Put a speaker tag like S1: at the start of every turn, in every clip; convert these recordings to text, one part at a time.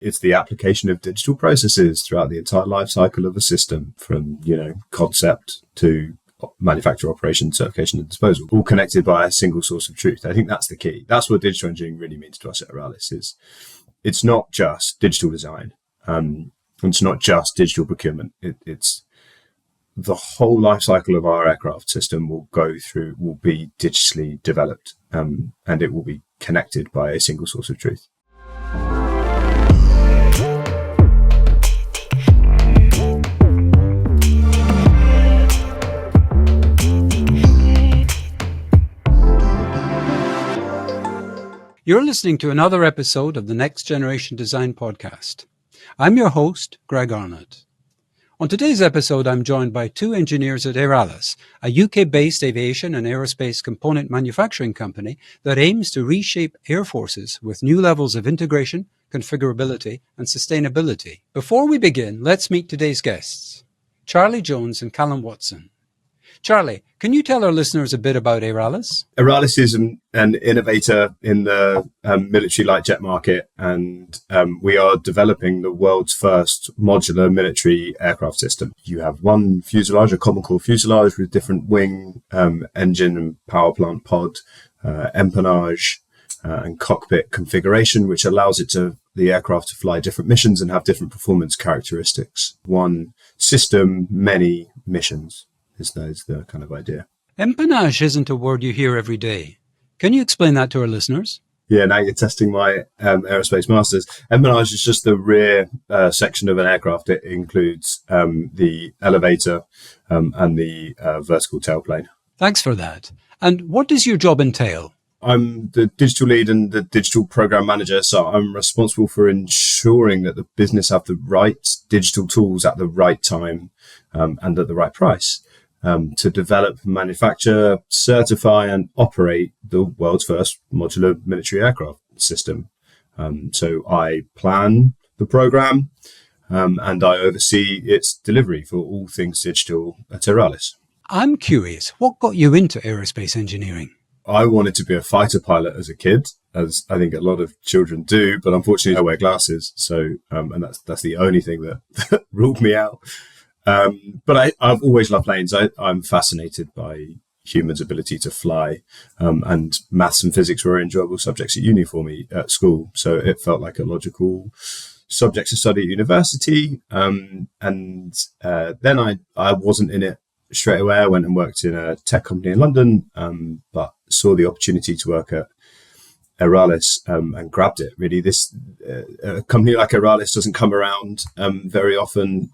S1: It's the application of digital processes throughout the entire life cycle of a system, from, concept to manufacture, operation, certification and disposal, all connected by a single source of truth. I think that's the key. That's what digital engineering really means to us at Aralis. It's not just digital design. It's not just digital procurement. It's the whole life cycle of our aircraft system will be digitally developed, and it will be connected by a single source of truth.
S2: You're listening to another episode of the Next Generation Design Podcast. I'm your host, Greg Arnott. On today's episode, I'm joined by two engineers at Aeralis, a UK-based aviation and aerospace component manufacturing company that aims to reshape air forces with new levels of integration, configurability, and sustainability. Before we begin, let's meet today's guests, Charlie Jones and Callum Watson. Charlie, can you tell our listeners a bit about Aeralis?
S1: Aeralis is an innovator in the military light jet market, and we are developing the world's first modular military aircraft system. You have one fuselage, a common core fuselage with different wing, engine and power plant pod, empennage, and cockpit configuration, which allows the aircraft to fly different missions and have different performance characteristics. One system, many missions. Is the kind of idea.
S2: Empennage isn't a word you hear every day. Can you explain that to our listeners?
S1: Yeah, now you're testing my aerospace masters. Empennage is just the rear section of an aircraft. It includes the elevator and the vertical tailplane.
S2: Thanks for that. And what does your job entail?
S1: I'm the digital lead and the digital program manager, so I'm responsible for ensuring that the business have the right digital tools at the right time and at the right price. To develop, manufacture, certify and operate the world's first modular military aircraft system. So I plan the program and I oversee its delivery for all things digital at Aeralis.
S2: I'm curious, what got you into aerospace engineering?
S1: I wanted to be a fighter pilot as a kid, as I think a lot of children do, but unfortunately I wear glasses. So, and that's the only thing that ruled me out. But I've always loved planes. I'm fascinated by humans' ability to fly, and maths and physics were enjoyable subjects at uni for me at school. So it felt like a logical subject to study at university. And then I wasn't in it straight away. I went and worked in a tech company in London, but saw the opportunity to work at Aeralis and grabbed it. Really, a company like Aeralis doesn't come around very often.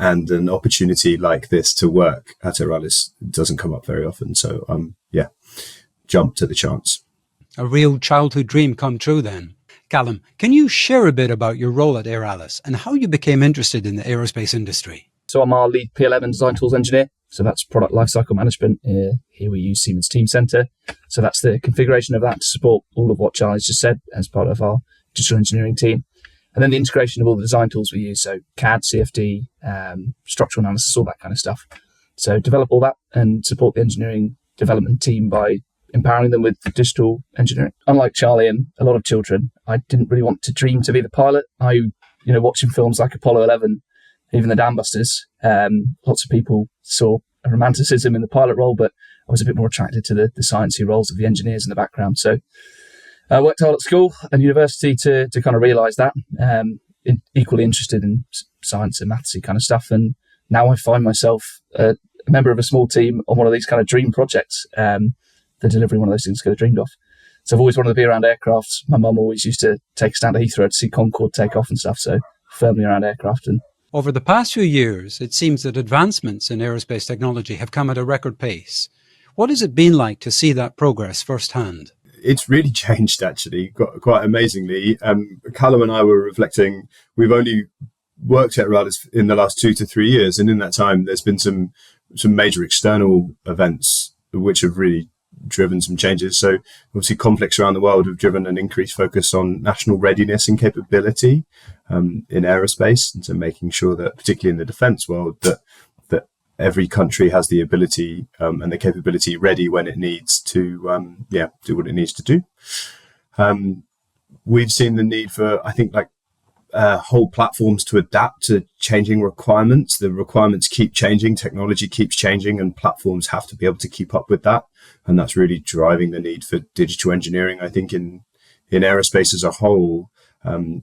S1: And an opportunity like this to work at Aeralis doesn't come up very often. So, jumped at the chance.
S2: A real childhood dream come true then. Callum, can you share a bit about your role at Aeralis and how you became interested in the aerospace industry?
S3: So I'm our lead P11 design tools engineer. So that's product lifecycle management. Here we use Siemens Teamcenter. So that's the configuration of that to support all of what Charlie's just said as part of our digital engineering team. And then the integration of all the design tools we use, so CAD, CFD, structural analysis, all that kind of stuff. So develop all that and support the engineering development team by empowering them with digital engineering. Unlike Charlie and a lot of children, I didn't really want to dream to be the pilot. Watching films like Apollo 11, even the Dam Busters, lots of people saw a romanticism in the pilot role, but I was a bit more attracted to the sciencey roles of the engineers in the background. So I worked hard at school and university to kind of realise that, equally interested in science and mathsy kind of stuff. And now I find myself a member of a small team on one of these kind of dream projects, the delivery of one of those things I could have dreamed of. So I've always wanted to be around aircraft. My mum always used to take us down to Heathrow to see Concorde take off and stuff. So firmly around aircraft. And
S2: over the past few years, it seems that advancements in aerospace technology have come at a record pace. What has it been like to see that progress firsthand?
S1: It's really changed, actually, quite amazingly. Callum and I were reflecting, we've only worked at Aeralis in the last 2 to 3 years. And in that time, there's been some major external events which have really driven some changes. So obviously conflicts around the world have driven an increased focus on national readiness and capability in aerospace. And so making sure that, particularly in the defence world, that every country has the ability and the capability ready when it needs to, do what it needs to do. We've seen the need for, I think, like whole platforms to adapt to changing requirements. The requirements keep changing, technology keeps changing, and platforms have to be able to keep up with that. And that's really driving the need for digital engineering. I think in aerospace as a whole,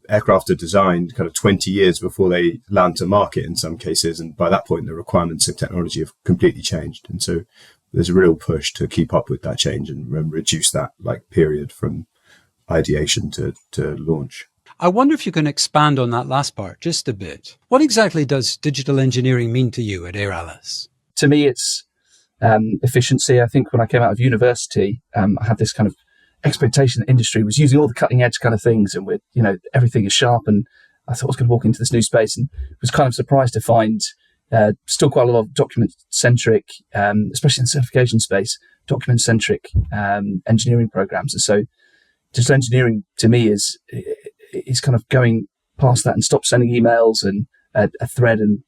S1: aircraft are designed kind of 20 years before they land to market in some cases. And by that point, the requirements of technology have completely changed. And so there's a real push to keep up with that change and reduce that period from ideation to launch.
S2: I wonder if you can expand on that last part just a bit. What exactly does digital engineering mean to you at Air Alice?
S3: To me, it's efficiency. I think when I came out of university, I had this kind of expectation that industry was using all the cutting edge kind of things, and everything is sharp. And I thought I was going to walk into this new space, and was kind of surprised to find still quite a lot of document centric, especially in the certification space, document centric engineering programs. And so, digital engineering to me is kind of going past that and stop sending emails and a thread and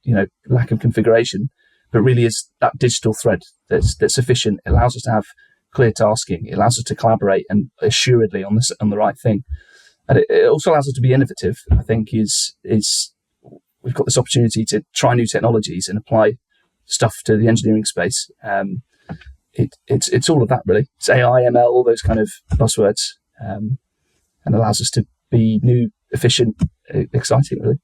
S3: lack of configuration, but really is that digital thread that's efficient. It allows us to have clear tasking. It allows us to collaborate and assuredly on the right thing, and it also allows us to be innovative. I think is we've got this opportunity to try new technologies and apply stuff to the engineering space. It's all of that really. It's AI, ML, all those kind of buzzwords, and allows us to be new, efficient, exciting, really.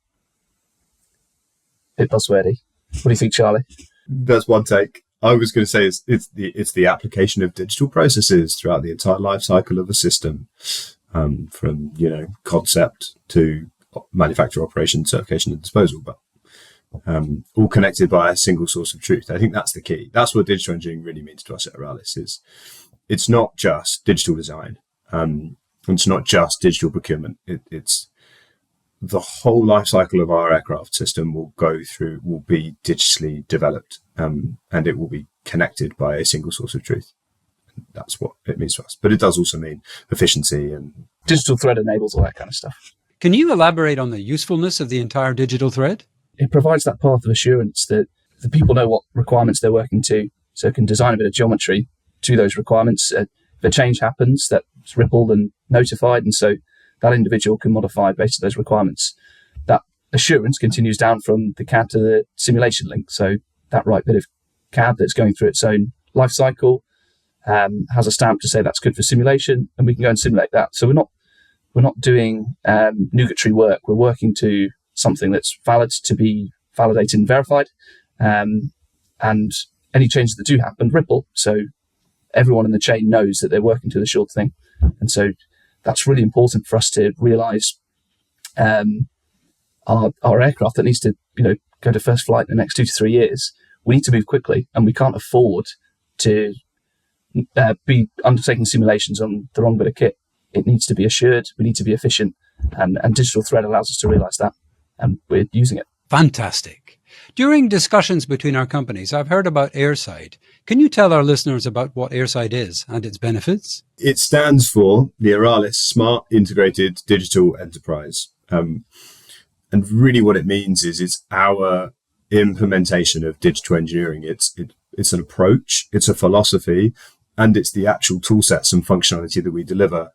S3: Bit buzzwordy. What do you think, Charlie?
S1: That's one take. I was going to say it's the application of digital processes throughout the entire life cycle of a system, from concept to manufacture, operation, certification, and disposal, but all connected by a single source of truth. I think that's the key. That's what digital engineering really means to us at Air Alice. It's not just digital design. It's not just digital procurement. It's the whole life cycle of our aircraft system will be digitally developed, and it will be connected by a single source of truth. That's what it means to us. But it does also mean efficiency, and
S3: digital thread enables all that kind of stuff.
S2: Can you elaborate on the usefulness of the entire digital thread?
S3: It provides that path of assurance that the people know what requirements they're working to, so it can design a bit of geometry to those requirements. If a change happens, that's rippled and notified, and so that individual can modify based on those requirements. That assurance continues down from the CAD to the simulation link. So that right bit of CAD that's going through its own life cycle has a stamp to say that's good for simulation, and we can go and simulate that. So we're not doing nugatory work. We're working to something that's valid to be validated and verified, and any changes that do happen ripple. So everyone in the chain knows that they're working to the short thing, and so that's really important for us to realise our aircraft that needs to go to first flight in the next 2 to 3 years. We need to move quickly, and we can't afford to be undertaking simulations on the wrong bit of kit. It needs to be assured. We need to be efficient, and digital thread allows us to realise that, and we're using it.
S2: Fantastic. During discussions between our companies, I've heard about Airside. Can you tell our listeners about what Airside is and its benefits?
S1: It stands for the Air Alice Smart Integrated Digital Enterprise. And really what it means is it's our implementation of digital engineering. It's an approach, it's a philosophy, and it's the actual tool sets and functionality that we deliver.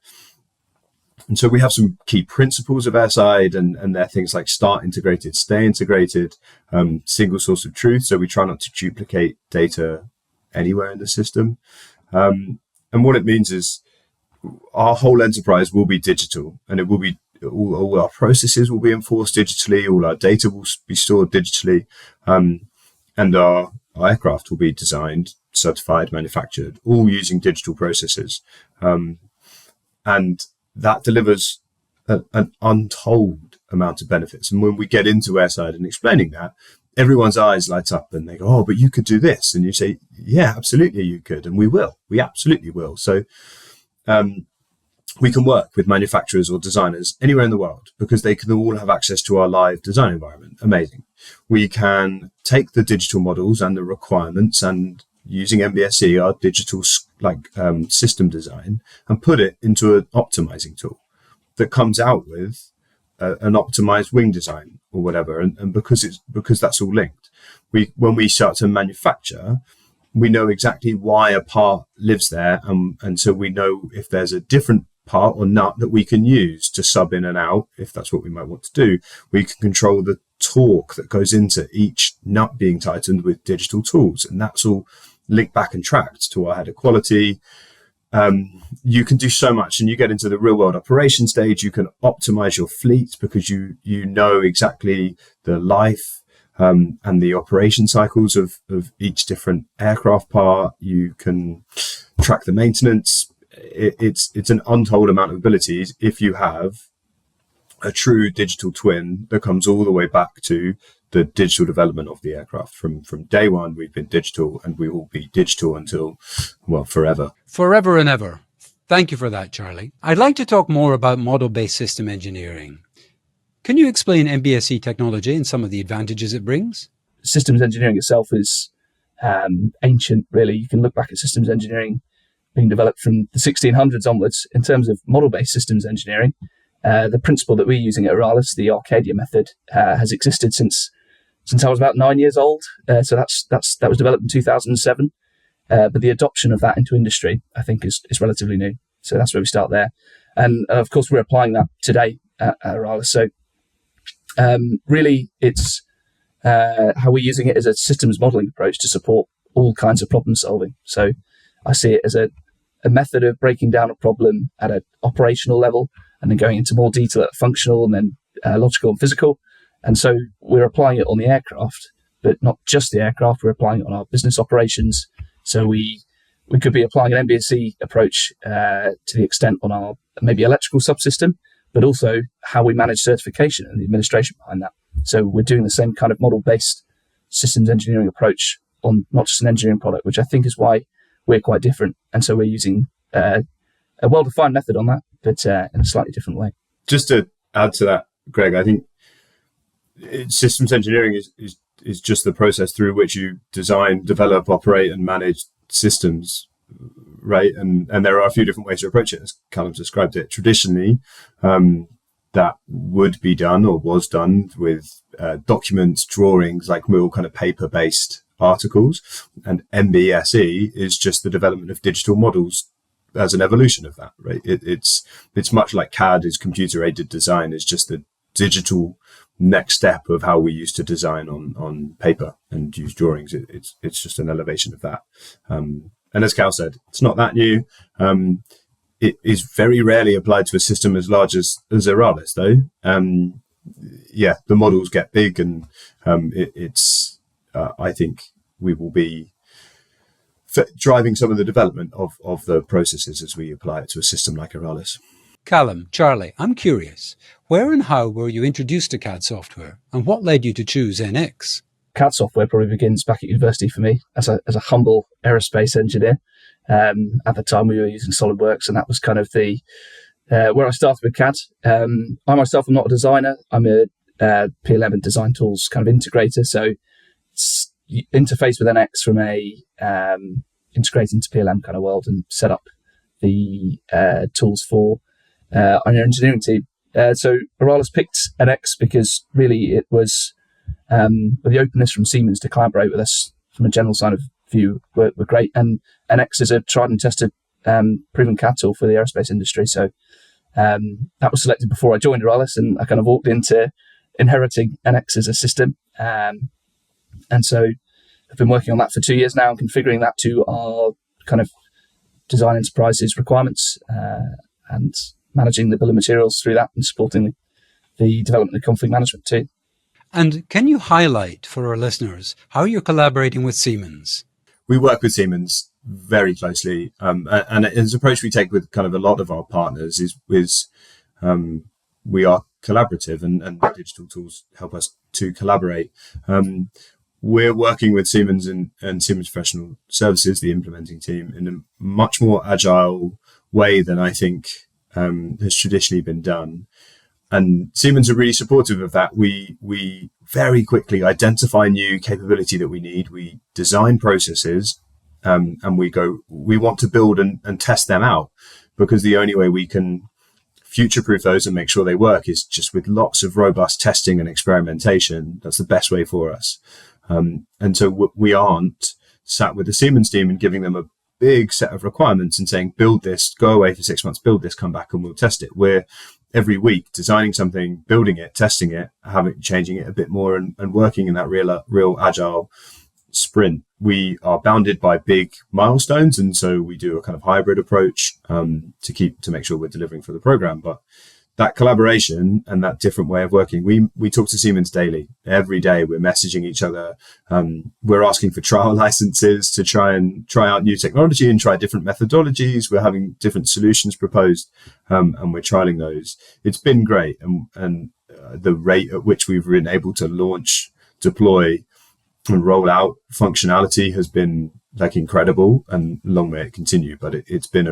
S1: And so we have some key principles of Airside, and they're things like start integrated, stay integrated, single source of truth. So we try not to duplicate data anywhere in the system. And what it means is our whole enterprise will be digital, and it will be all our processes will be enforced digitally, all our data will be stored digitally, and our aircraft will be designed, certified, manufactured, all using digital processes. And that delivers an untold amount of benefits. And when we get into Airside and explaining that, everyone's eyes light up and they go, oh, but you could do this. And you say, yeah, absolutely you could. And we will. We absolutely will. So we can work with manufacturers or designers anywhere in the world because they can all have access to our live design environment. Amazing. We can take the digital models and the requirements and using MBSE, our digital system design, and put it into an optimizing tool that comes out with an optimized wing design or whatever. And because that's all linked, when we start to manufacture, we know exactly why a part lives there, and so we know if there's a different part or nut that we can use to sub in and out, if that's what we might want to do. We can control the torque that goes into each nut being tightened with digital tools, and that's all linked back and tracked to our head of quality. You can do so much, and you get into the real world operation stage. You can optimize your fleet because you know exactly the life and the operation cycles of each different aircraft part. You can track the maintenance. It's an untold amount of abilities if you have a true digital twin that comes all the way back to the digital development of the aircraft. From day one, we've been digital, and we will be digital until, well, forever.
S2: Forever and ever. Thank you for that, Charlie. I'd like to talk more about model-based system engineering. Can you explain MBSE technology and some of the advantages it brings?
S3: Systems engineering itself is ancient, really. You can look back at systems engineering being developed from the 1600s onwards. In terms of model-based systems engineering, the principle that we're using at Aralis, the Arcadia method, has existed since I was about 9 years old. So that was developed in 2007. But the adoption of that into industry, I think, is relatively new. So that's where we start there. And of course, we're applying that today at Aralis. So really, it's how we're using it as a systems modeling approach to support all kinds of problem solving. So I see it as a method of breaking down a problem at an operational level and then going into more detail at functional and then logical and physical. And so we're applying it on the aircraft, but not just the aircraft. We're applying it on our business operations. So we could be applying an MBSE approach to the extent on our maybe electrical subsystem, but also how we manage certification and the administration behind that. So we're doing the same kind of model-based systems engineering approach on not just an engineering product, which I think is why we're quite different. And so we're using a well-defined method on that, but in a slightly different way.
S1: Just to add to that, Greg, I think systems engineering is just the process through which you design, develop, operate, and manage systems, right? And there are a few different ways to approach it, as Callum's described it. Traditionally, that would be done or was done with documents, drawings, like we're all kind of paper-based articles. And MBSE is just the development of digital models as an evolution of that, right? It's much like CAD is computer-aided design, is just the digital next step of how we used to design on paper and use drawings. It's just an elevation of that. And as Cal said, it's not that new. It is very rarely applied to a system as large as Aralis, though. The models get big, and I think we will be driving some of the development of the processes as we apply it to a system like Aralis.
S2: Callum, Charlie, I'm curious. Where and how were you introduced to CAD software, and what led you to choose NX?
S3: CAD software probably begins back at university for me as a humble aerospace engineer. At the time, we were using SolidWorks, and that was kind of the where I started with CAD. I myself am not a designer. I'm a PLM and design tools kind of integrator. So it's interface with NX from a integrate into PLM kind of world and set up the tools for our engineering team. So Aralis picked NX because really it was with the openness from Siemens to collaborate with us from a general side of view were great. And NX is a tried and tested proven CAD tool for the aerospace industry. So that was selected before I joined Aralis, and I kind of walked into inheriting NX as a system. And so I've been working on that for 2 years now and configuring that to our kind of design enterprises requirements and managing the bill of materials through that and supporting the development of config management too.
S2: And can you highlight for our listeners how you're collaborating with Siemens?
S1: We work with Siemens very closely, and it's an approach we take with kind of a lot of our partners is we are collaborative, and digital tools help us to collaborate. We're working with Siemens and Siemens Professional Services, the implementing team, in a much more agile way than I think has traditionally been done. And Siemens are really supportive of that. We very quickly identify new capability that we need. We design processes, and we want to build and test them out, because the only way we can future-proof those and make sure they work is just with lots of robust testing and experimentation. That's the best way for us. And so we aren't sat with the Siemens team and giving them big set of requirements and saying, build this, go away for 6 months, build this, come back and we'll test it. We're every week designing something, building it, testing it, changing it a bit more and working in that real agile sprint. We are bounded by big milestones. And so we do a kind of hybrid approach to make sure we're delivering for the program. But that collaboration and that different way of working, we talk to Siemens daily. Every day we're messaging each other. We're asking for trial licenses to try out new technology and try different methodologies. We're having different solutions proposed, and we're trialing those. It's been great. And the rate at which we've been able to launch, deploy, and roll out functionality has been like incredible, and long may it continue. But it's been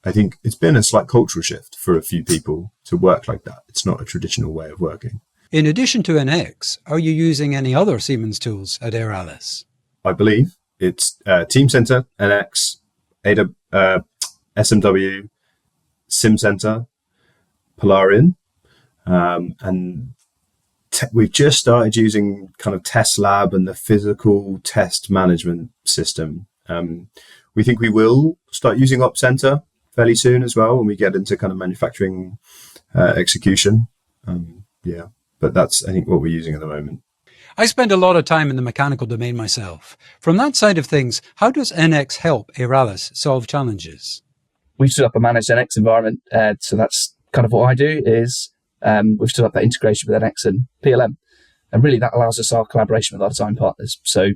S1: I think it's been a slight cultural shift for a few people to work like that. It's not a traditional way of working.
S2: In addition to NX, are you using any other Siemens tools at Air Alice?
S1: I believe it's Teamcenter, NX, SMW, SimCenter, Polarian, and we've just started using kind of Test Lab and the physical test management system. We think we will start using OpCenter fairly soon as well when we get into kind of manufacturing execution. But that's, I think, what we're using at the moment.
S2: I spend a lot of time in the mechanical domain myself. From that side of things, how does NX help Air Alice solve challenges?
S3: We've stood up a managed NX environment. So that's kind of what I do is we've stood up that integration with NX and PLM. And really that allows us our collaboration with our design partners. So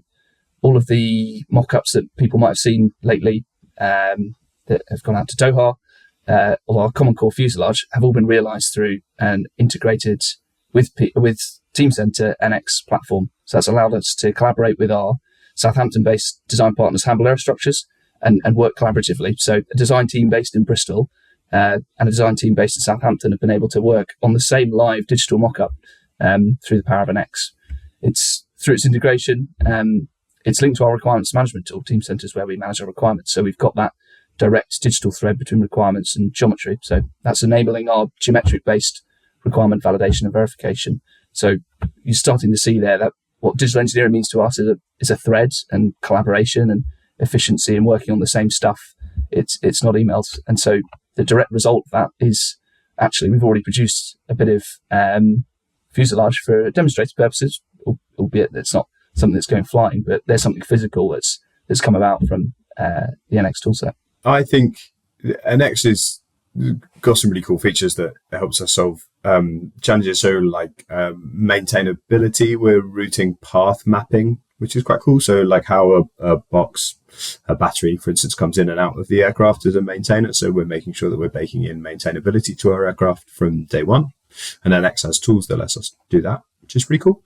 S3: all of the mock-ups that people might have seen lately that have gone out to Doha, or our Common Core fuselage, have all been realized through and integrated with Teamcenter NX platform. So that's allowed us to collaborate with our Southampton-based design partners, Hamble Aerostructures, and work collaboratively. So a design team based in Bristol and a design team based in Southampton have been able to work on the same live digital mock-up through the power of NX. It's through its integration. It's linked to our requirements management tool, Teamcenter, is where we manage our requirements. So we've got that direct digital thread between requirements and geometry. So that's enabling our geometric-based requirement validation and verification. So you're starting to see there that what digital engineering means to us is a thread and collaboration and efficiency and working on the same stuff. It's not emails. And so the direct result of that is actually we've already produced a bit of fuselage for demonstrator purposes, albeit it's not something that's going flying, but there's something physical that's come about from the NX toolset.
S1: I think NX has got some really cool features that helps us solve challenges. So like maintainability, we're routing path mapping, which is quite cool. So like how a battery, for instance, comes in and out of the aircraft as a maintainer. So we're making sure that we're baking in maintainability to our aircraft from day one. And NX has tools that lets us do that, which is pretty cool.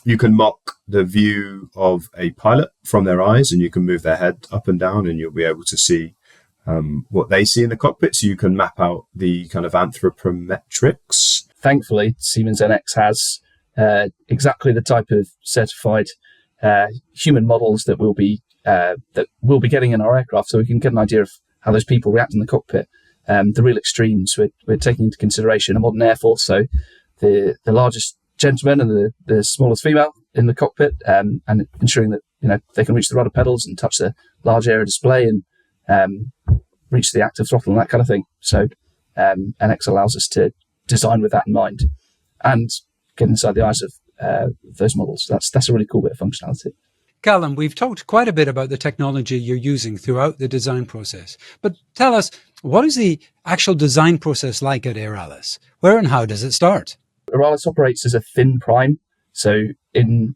S1: You can mock the view of a pilot from their eyes, and you can move their head up and down, and you'll be able to see what they see in the cockpit. So you can map out the kind of anthropometrics.
S3: Thankfully, Siemens NX has exactly the type of certified human models that we'll be getting in our aircraft, so we can get an idea of how those people react in the cockpit. The real extremes we're taking into consideration a modern Air Force, so the largest gentleman and the smallest female in the cockpit, and ensuring that they can reach the rudder pedals and touch the large area display and reach the active throttle and that kind of thing. So NX allows us to design with that in mind and get inside the eyes of those models. That's a really cool bit of functionality.
S2: Callum, we've talked quite a bit about the technology you're using throughout the design process, but tell us, what is the actual design process like at Air Alice? Where and how does it start?
S3: Air Alice operates as a thin prime. So in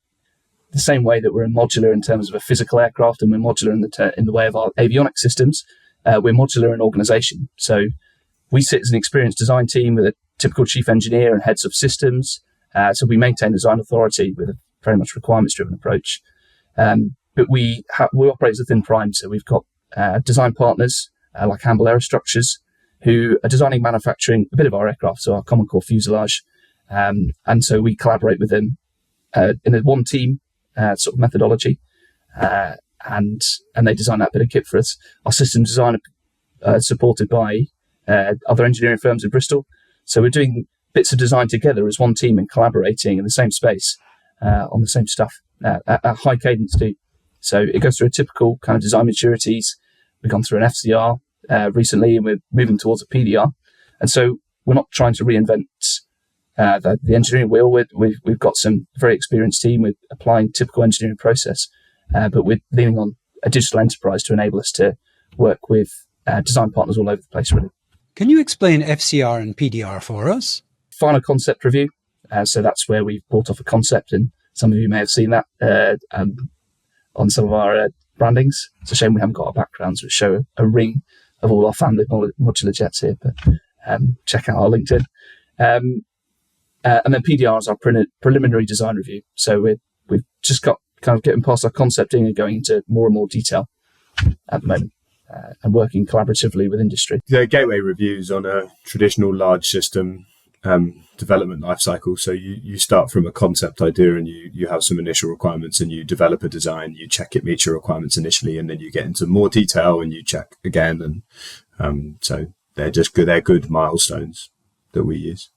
S3: the same way that we're modular in terms of a physical aircraft and we're modular in the way of our avionics systems, we're modular in organization. So we sit as an experienced design team with a typical chief engineer and heads of systems. So we maintain design authority with a very much requirements-driven approach. But we operate as a thin prime. So we've got design partners like Hamble Aerostructures who are designing, manufacturing a bit of our aircraft, so our Common Core fuselage. And so we collaborate with them in a one team sort of methodology, and they design that bit of kit for us. Our system design supported by other engineering firms in Bristol. So we're doing bits of design together as one team and collaborating in the same space on the same stuff at high cadence too. So it goes through a typical kind of design maturities. We've gone through an FCR recently, and we're moving towards a PDR. And so we're not trying to reinvent the engineering wheel. We've got some very experienced team with applying typical engineering process, but we're leaning on a digital enterprise to enable us to work with design partners all over the place, really.
S2: Can you explain FCR and PDR for us?
S3: Final concept review. So that's where we've brought off a concept, and some of you may have seen that on some of our brandings. It's a shame we haven't got our backgrounds, which show a ring of all our family modular jets here, but check out our LinkedIn. And then PDR is our preliminary design review. So we've just got kind of getting past our concepting and going into more and more detail at the moment, and working collaboratively with industry.
S1: The gateway reviews on a traditional large system development lifecycle. So you start from a concept idea, and you have some initial requirements, and you develop a design. You check it meets your requirements initially, and then you get into more detail and you check again. And so they're just good. They're good milestones that we use.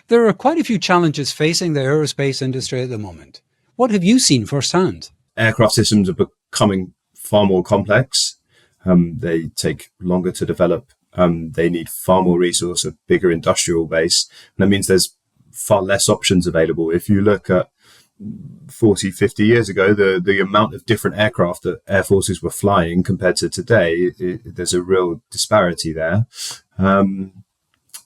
S2: There are quite a few challenges facing the aerospace industry at the moment. What have you seen firsthand?
S1: Aircraft systems are becoming far more complex. They take longer to develop. They need far more resource, a bigger industrial base. And that means there's far less options available. If you look at 40, 50 years ago, the amount of different aircraft that air forces were flying compared to today, there's a real disparity there. And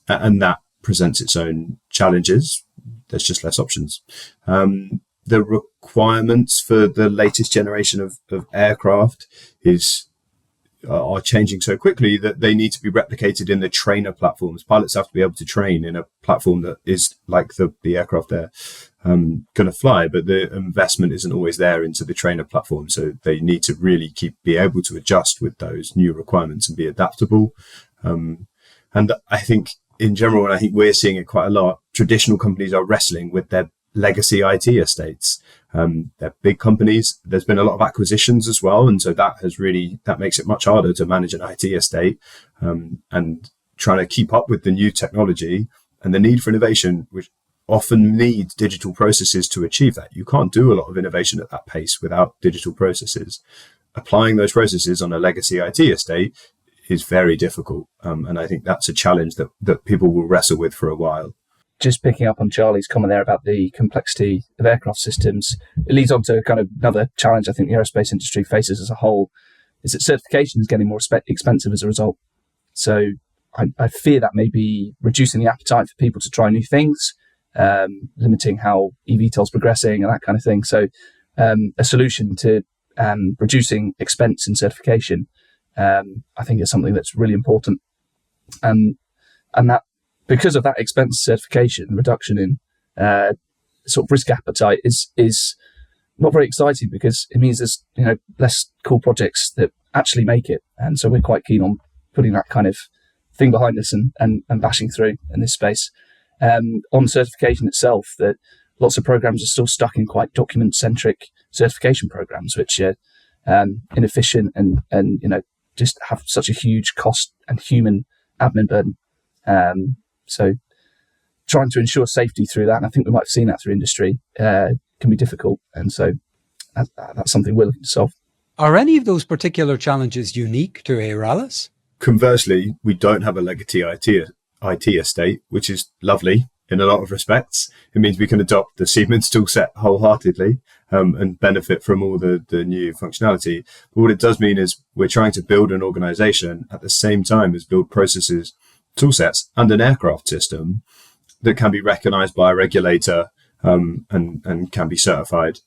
S1: that presents its own challenges. There's just less options. The requirements for the latest generation of aircraft are changing so quickly that they need to be replicated in the trainer platforms. Pilots have to be able to train in a platform that is like the aircraft they're going to fly, but the investment isn't always there into the trainer platform. So they need to really be able to adjust with those new requirements and be adaptable. And I think in general, and I think we're seeing it quite a lot, traditional companies are wrestling with their legacy IT estates. They're big companies. There's been a lot of acquisitions as well. And so that makes it much harder to manage an IT estate, and trying to keep up with the new technology and the need for innovation, which often needs digital processes to achieve that. You can't do a lot of innovation at that pace without digital processes. Applying those processes on a legacy IT estate is very difficult. And I think that's a challenge that people will wrestle with for a while.
S3: Just picking up on Charlie's comment there about the complexity of aircraft systems, it leads on to kind of another challenge I think the aerospace industry faces as a whole, is that certification is getting more expensive as a result. So I fear that may be reducing the appetite for people to try new things, limiting how eVTOL's progressing and that kind of thing. So a solution to reducing expense in certification, I think is something that's really important. And that, because of that expense certification, reduction in sort of risk appetite is not very exciting, because it means there's less cool projects that actually make it. And so we're quite keen on putting that kind of thing behind us and bashing through in this space. On certification itself, that lots of programs are still stuck in quite document-centric certification programs, which are inefficient and just have such a huge cost and human admin burden. So trying to ensure safety through that, and I think we might have seen that through industry, can be difficult. And so that's something we're looking to solve.
S2: Are any of those particular challenges unique to Aeralis?
S1: Conversely, we don't have a legacy IT estate, which is lovely in a lot of respects. It means we can adopt the Siemens toolset wholeheartedly and benefit from all the new functionality. But what it does mean is we're trying to build an organization at the same time as build processes, toolsets, and an aircraft system that can be recognized by a regulator and can be certified.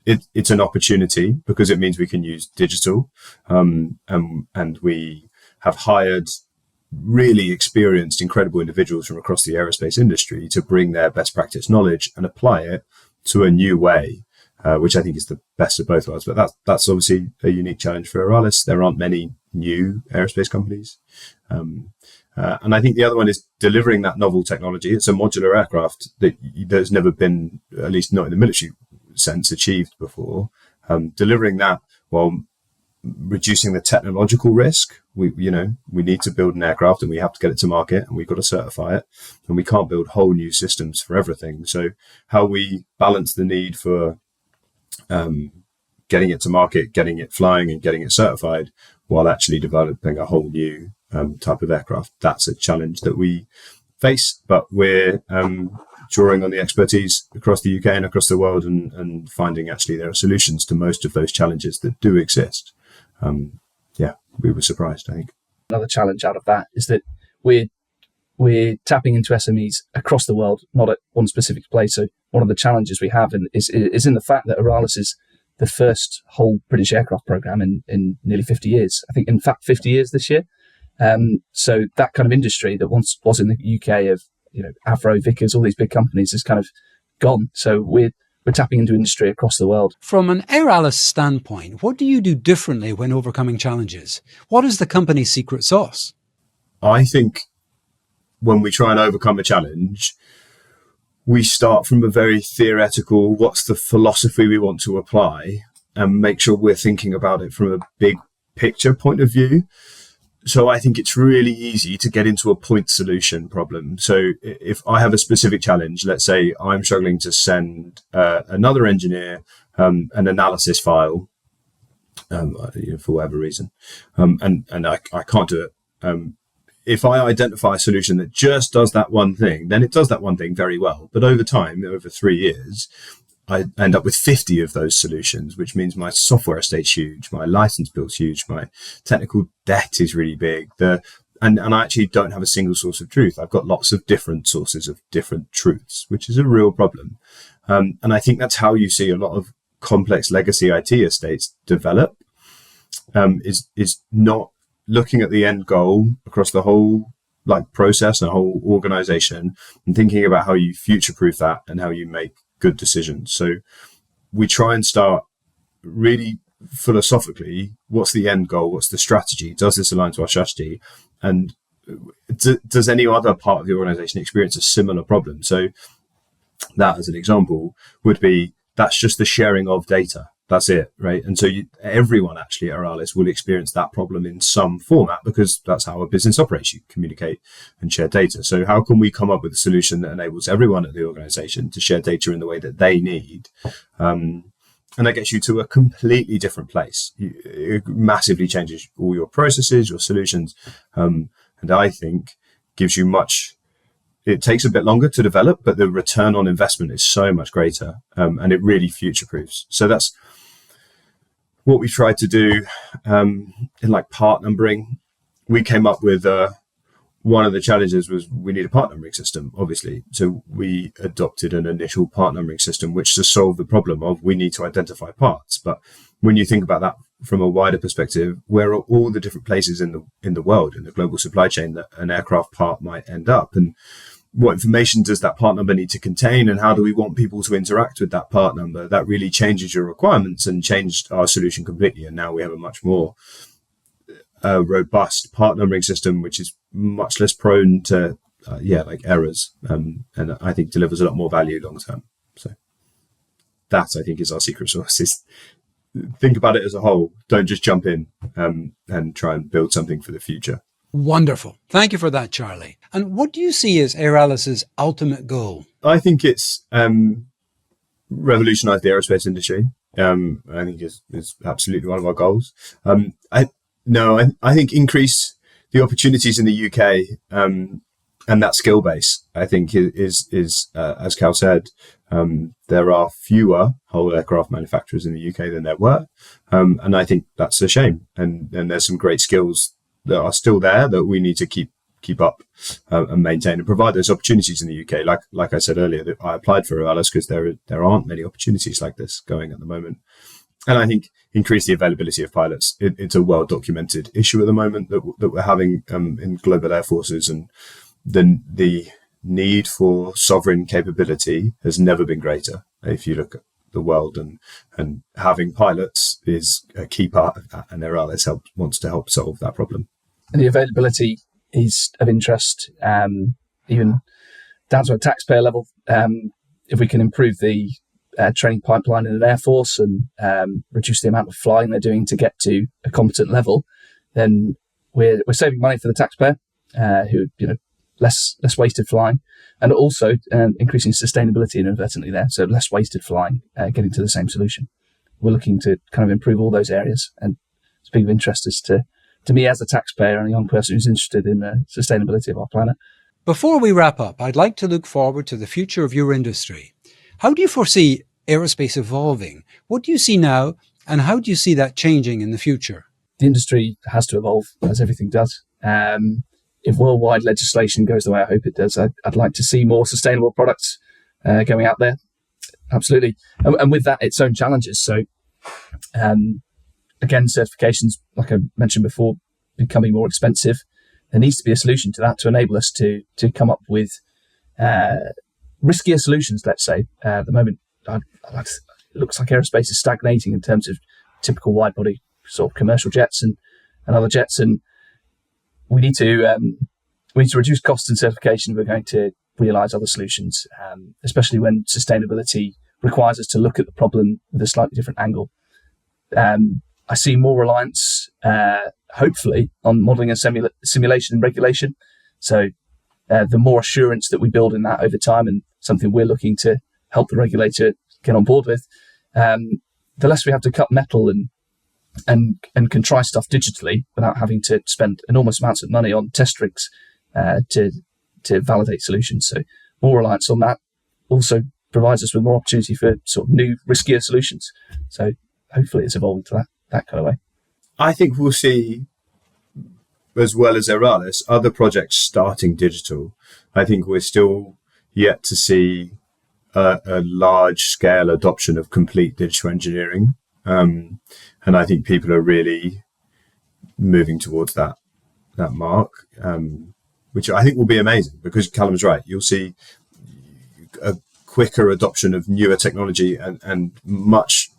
S1: It's an opportunity because it means we can use digital, and we have hired really experienced, incredible individuals from across the aerospace industry to bring their best practice knowledge and apply it to a new way, which I think is the best of both worlds. But that's obviously a unique challenge for Aeralis. There aren't many new aerospace companies. And I think the other one is delivering that novel technology. It's a modular aircraft that there's never been, at least not in the military sense, achieved before. Delivering that while reducing the technological risk. We need to build an aircraft and we have to get it to market and we've got to certify it, and we can't build whole new systems for everything. So how we balance the need for getting it to market, getting it flying and getting it certified while actually developing a whole new type of aircraft. That's a challenge that we face, but we're drawing on the expertise across the UK and across the world and finding actually there are solutions to most of those challenges that do exist. We were surprised, I think.
S3: Another challenge out of that is that we're tapping into SMEs across the world, not at one specific place. So one of the challenges we have is in the fact that Aralis is the first whole British aircraft program in nearly 50 years. I think, in fact, 50 years this year. So that kind of industry that once was in the UK of, Avro, Vickers, all these big companies is kind of gone. So we're tapping into industry across the world.
S2: From an Aralis standpoint, what do you do differently when overcoming challenges? What is the company's secret sauce?
S1: I think when we try and overcome a challenge, we start from a very theoretical, what's the philosophy we want to apply, and make sure we're thinking about it from a big picture point of view. So I think it's really easy to get into a point solution problem. So if I have a specific challenge, let's say I'm struggling to send another engineer an analysis file for whatever reason, and I can't do it. If I identify a solution that just does that one thing, then it does that one thing very well. But over time, over 3 years, I end up with 50 of those solutions, which means my software estate's huge, my license bill's huge, my technical debt is really big. And I actually don't have a single source of truth. I've got lots of different sources of different truths, which is a real problem. And I think that's how you see a lot of complex legacy IT estates develop, is not looking at the end goal across the whole process and whole organization and thinking about how you future-proof that and how you make good decisions. So we try and start really philosophically, what's the end goal? What's the strategy? Does this align to our strategy? And does any other part of the organization experience a similar problem? So that, as an example, would be, that's just the sharing of data. That's it, right? And so everyone actually at Aralis will experience that problem in some format, because that's how a business operates. You communicate and share data. So how can we come up with a solution that enables everyone at the organization to share data in the way that they need? And that gets you to a completely different place. It massively changes all your processes, your solutions. And I think gives you it takes a bit longer to develop, but the return on investment is so much greater. And it really future-proofs. So that's what we tried to do in part numbering. We came up with one of the challenges was we need a part numbering system, obviously. So we adopted an initial part numbering system, which to solve the problem of we need to identify parts. But when you think about that from a wider perspective, where are all the different places in the world, in the global supply chain, that an aircraft part might end up? And what information does that part number need to contain, and how do we want people to interact with that part number? That really changes your requirements and changed our solution completely. And now we have a much more robust part numbering system, which is much less prone to errors, and I think delivers a lot more value long term. So that, I think, is our secret sauce. Is think about it as a whole. Don't just jump in and try and build something for the future.
S2: Wonderful. Thank you for that, Charlie. And what do you see as Aralis's ultimate goal?
S1: I think it's revolutionize the aerospace industry. I think is absolutely one of our goals. I think increase the opportunities in the UK and that skill base. I think is as Cal said, there are fewer whole aircraft manufacturers in the UK than there were, and I think that's a shame. And there's some great skills that are still there that we need to keep up and maintain and provide those opportunities in the UK. Like I said earlier, that I applied for Aralis because there aren't many opportunities like this going at the moment. And I think increase the availability of pilots. It's a well-documented issue at the moment that we're having in global air forces, and the need for sovereign capability has never been greater. If you look at the world, and having pilots is a key part of that, and Aralis wants to help solve that problem.
S3: And the availability is of interest, even down to a taxpayer level. If we can improve the training pipeline in an air force and reduce the amount of flying they're doing to get to a competent level, then we're saving money for the taxpayer, who less wasted flying, and also increasing sustainability inadvertently there. So less wasted flying, getting to the same solution. we're looking to kind of improve all those areas. And it's big of interest as to me as a taxpayer and a young person who's interested in the sustainability of our planet.
S2: Before we wrap up, I'd like to look forward to the future of your industry. How do you foresee aerospace evolving? What do you see now, and how do you see that changing in the future?
S3: The industry has to evolve, as everything does. If worldwide legislation goes the way I hope it does, I'd like to see more sustainable products going out there. Absolutely. And with that, its own challenges. So, again, certifications, like I mentioned before, becoming more expensive. There needs to be a solution to that to enable us to come up with riskier solutions, let's say. At the moment, it looks like aerospace is stagnating in terms of typical wide-body sort of commercial jets and other jets. And we need to reduce costs and certification if we're going to realise other solutions, especially when sustainability requires us to look at the problem with a slightly different angle. I see more reliance, hopefully, on modelling and simulation and regulation. So the more assurance that we build in that over time, and something we're looking to help the regulator get on board with, the less we have to cut metal and can try stuff digitally without having to spend enormous amounts of money on test rigs to validate solutions. So more reliance on that also provides us with more opportunity for sort of new, riskier solutions. So hopefully it's evolving to that kind of way.
S1: I think we'll see, as well as Aeralis, other projects starting digital. I think we're still yet to see a large-scale adoption of complete digital engineering. And I think people are really moving towards that mark, which I think will be amazing, because Callum's right. You'll see a quicker adoption of newer technology and much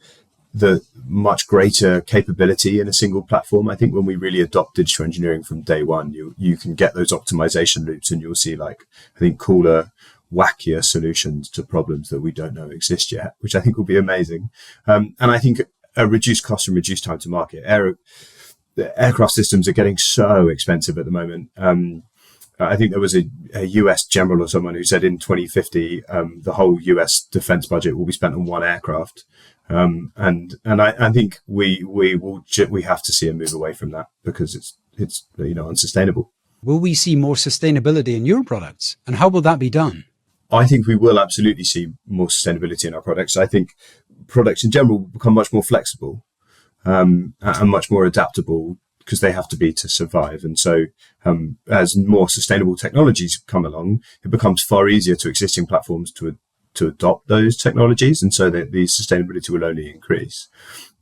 S1: greater capability in a single platform. I think when we really adopt digital engineering from day one, you can get those optimization loops, and you'll see, like, I think, cooler, wackier solutions to problems that we don't know exist yet, which I think will be amazing. And I think a reduced cost and reduced time to market. The aircraft systems are getting so expensive at the moment. I think there was a US general or someone who said in 2050, the whole US defense budget will be spent on one aircraft. And I think we have to see a move away from that, because it's unsustainable.
S2: Will we see more sustainability in your products, and how will that be done?
S1: I think we will absolutely see more sustainability in our products. I think products in general will become much more flexible and much more adaptable, because they have to be to survive. And so as more sustainable technologies come along, it becomes far easier to existing platforms to adopt those technologies. And so the sustainability will only increase.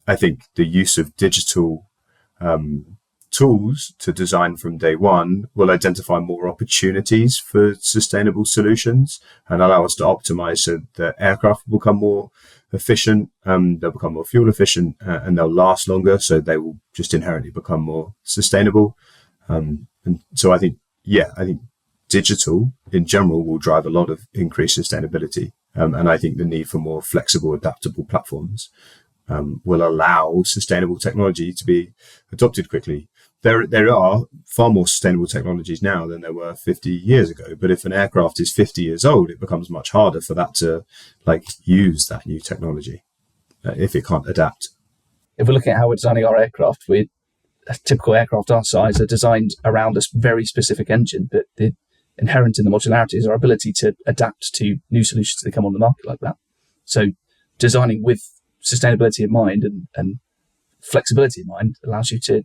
S1: I think the use of digital tools to design from day one will identify more opportunities for sustainable solutions and allow us to optimize, so the aircraft will become more efficient, they'll become more fuel efficient, and they'll last longer, so they will just inherently become more sustainable. And so I think digital in general will drive a lot of increased sustainability. And I think the need for more flexible, adaptable platforms will allow sustainable technology to be adopted quickly. There are far more sustainable technologies now than there were 50 years ago. But if an aircraft is 50 years old, it becomes much harder for that to use that new technology if it can't adapt.
S3: If we're looking at how we're designing our aircraft, a typical aircraft our size are designed around a very specific engine, but the inherent in the modularity is our ability to adapt to new solutions that come on the market like that. So designing with sustainability in mind and flexibility in mind allows you to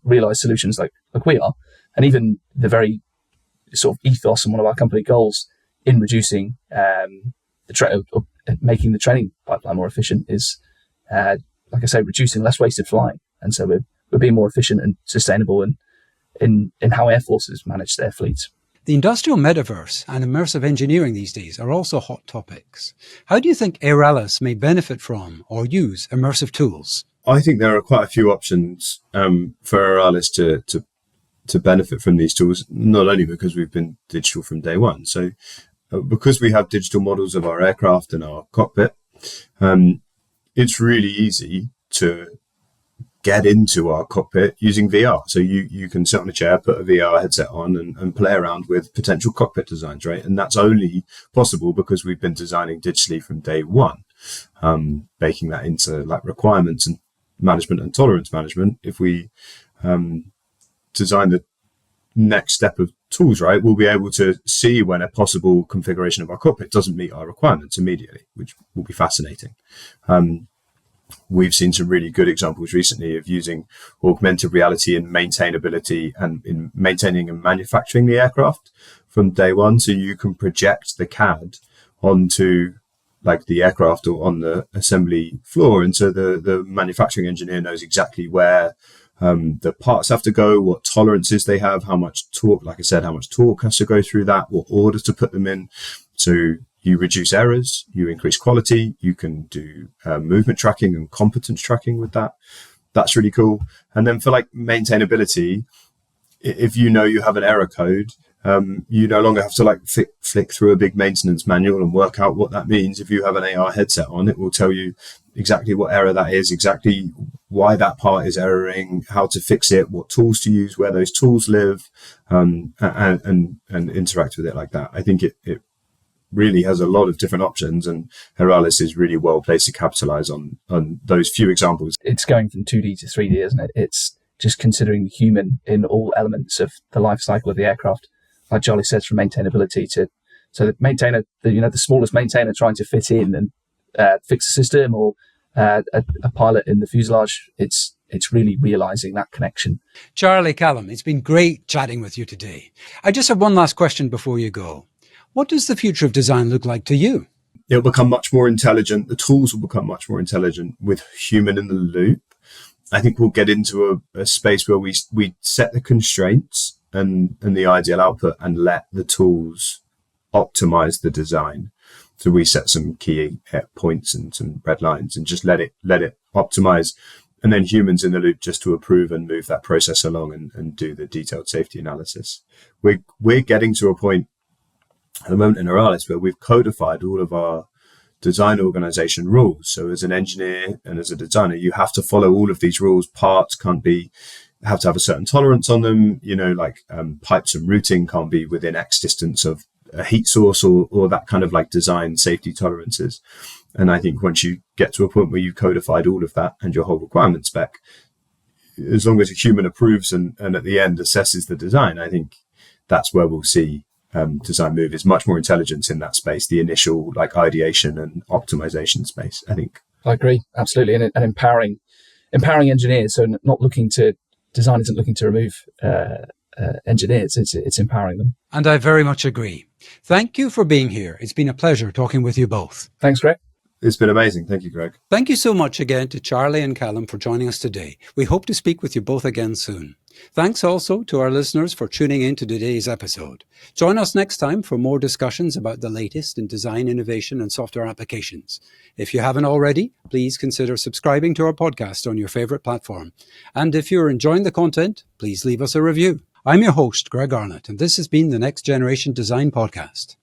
S3: realize solutions like we are. And even the very sort of ethos and one of our company goals in reducing making the training pipeline more efficient is, like I say, reducing less wasted flying. And so we're being more efficient and sustainable in how air forces manage their fleets.
S2: The industrial metaverse and immersive engineering these days are also hot topics. How do you think Aeralis may benefit from or use immersive tools?
S1: I think there are quite a few options for Aeralis to benefit from these tools, not only because we've been digital from day one. So because we have digital models of our aircraft and our cockpit, it's really easy to get into our cockpit using VR. So you can sit on a chair, put a VR headset on and play around with potential cockpit designs, right? And that's only possible because we've been designing digitally from day one, baking that into like requirements and management and tolerance management. If we design the next step of tools right, we'll be able to see when a possible configuration of our cockpit doesn't meet our requirements immediately, which will be fascinating. We've seen some really good examples recently of using augmented reality and maintainability and in maintaining and manufacturing the aircraft from day one. So you can project the CAD onto like the aircraft or on the assembly floor. And so the manufacturing engineer knows exactly where the parts have to go, what tolerances they have, how much torque, like I said, how much torque has to go through that, what order to put them in. So you reduce errors, you increase quality, you can do movement tracking and competence tracking with that. That's really cool. And then for like maintainability, if you know you have an error code, you no longer have to like flick through a big maintenance manual and work out what that means. If you have an AR headset on, it will tell you exactly what error that is, exactly why that part is erroring, how to fix it, what tools to use, where those tools live, and interact with it like that. I think it really has a lot of different options, and Heralis is really well placed to capitalize on those few examples.
S3: It's going from 2D to 3D, isn't it? It's just considering the human in all elements of the life cycle of the aircraft. Like Charlie says, from maintainability to the maintainer, the smallest maintainer trying to fit in and fix a system, or a pilot in the fuselage. It's really realizing that connection.
S2: Charlie, Callum, it's been great chatting with you today. I just have one last question before you go. What does the future of design look like to you?
S1: It'll become much more intelligent. The tools will become much more intelligent with human in the loop. I think we'll get into a space where we set the constraints and the ideal output and let the tools optimize the design. So we set some key points and some red lines and just let it optimize. And then humans in the loop just to approve and move that process along and do the detailed safety analysis. We're getting to a point at the moment in Heralis where we've codified all of our design organization rules. So as an engineer and as a designer, you have to follow all of these rules. Parts have to have a certain tolerance on them, like pipes and routing can't be within X distance of a heat source or that kind of like design safety tolerances. And I think once you get to a point where you've codified all of that and your whole requirement spec, as long as a human approves and at the end assesses the design, I think that's where we'll see design move, is much more intelligence in that space, the initial like ideation and optimization space, I think.
S3: I agree, absolutely. And empowering engineers. So not looking to, design isn't looking to remove engineers, it's empowering them.
S2: And I very much agree. Thank you for being here. It's been a pleasure talking with you both.
S3: Thanks, Greg.
S1: It's been amazing. Thank you, Greg.
S2: Thank you so much again to Charlie and Callum for joining us today. We hope to speak with you both again soon. Thanks also to our listeners for tuning in to today's episode. Join us next time for more discussions about the latest in design, innovation and software applications. If you haven't already, please consider subscribing to our podcast on your favourite platform. And if you're enjoying the content, please leave us a review. I'm your host, Greg Arnott, and this has been the Next Generation Design Podcast.